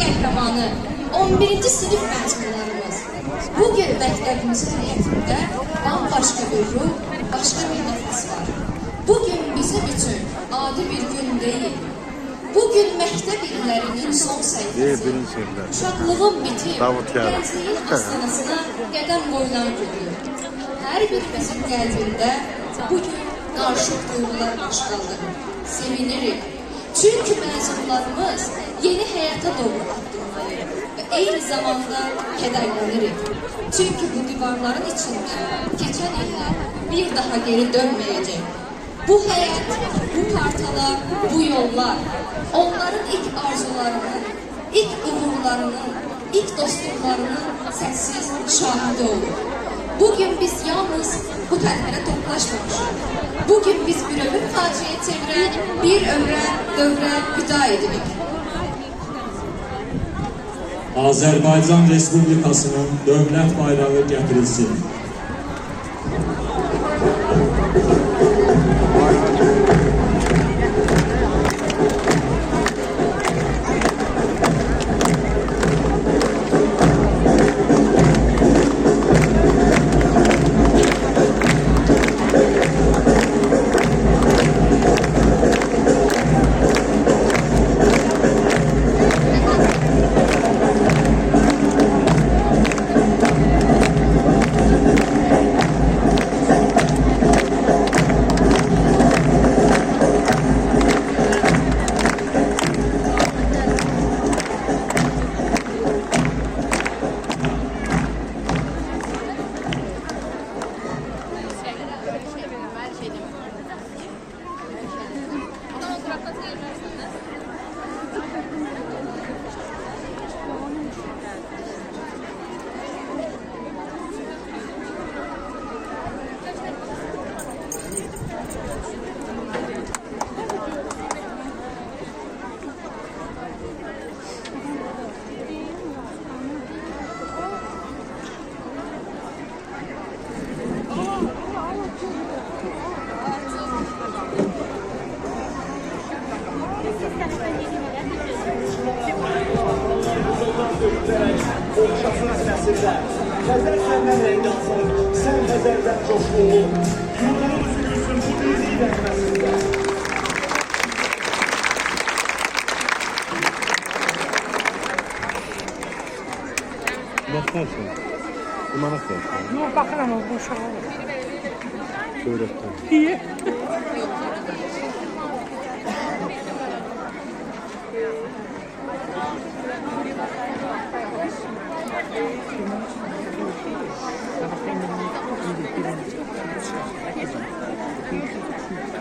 Qəhrəmanı 11-ci sinif məzunlarımız bugün məktəbimizin həyətində bambaşqa bir ruh, başqa bir nəfəs var. Bugün bizim üçün adi bir gün deyil. Bugün məktəb illərinin son səhifəsi, uşaqlığın bitib, gəncliyin astanasına qədəm qoyulan günü. Hər birimizin qəlbində bugün qarşıq duyğular başqalır, sevinirik. Çünkü məzunlarımız yeni həyata doğru addımlayır ve eyni zamanda kədərlənirik. Çünkü bu divarların içinde geçen iller bir daha geri dönmeyecek. Bu hayat, bu partalar, bu yollar, onların ilk arzularının, ilk uğurlarının, ilk dostluklarının sessiz şahidi olur. Bugün biz yalnız bu tədbirə toplaşmamışıq. Bugün biz bir ömür faciəyə çevirən bir ömrə, dövrə vida edirik. Azərbaycan Respublikasının dövlət bayrağı gətirilsin. Şahsına səsində Xəzər səndən rəng alsın, sən Xəzərdən coşqulu yollarımızı görsün bu birliyi rəhməsində. Baxarsın, imanat dersin. Yok, bakıram o bu uşağa. Şöhretdən. İyi. Thank you.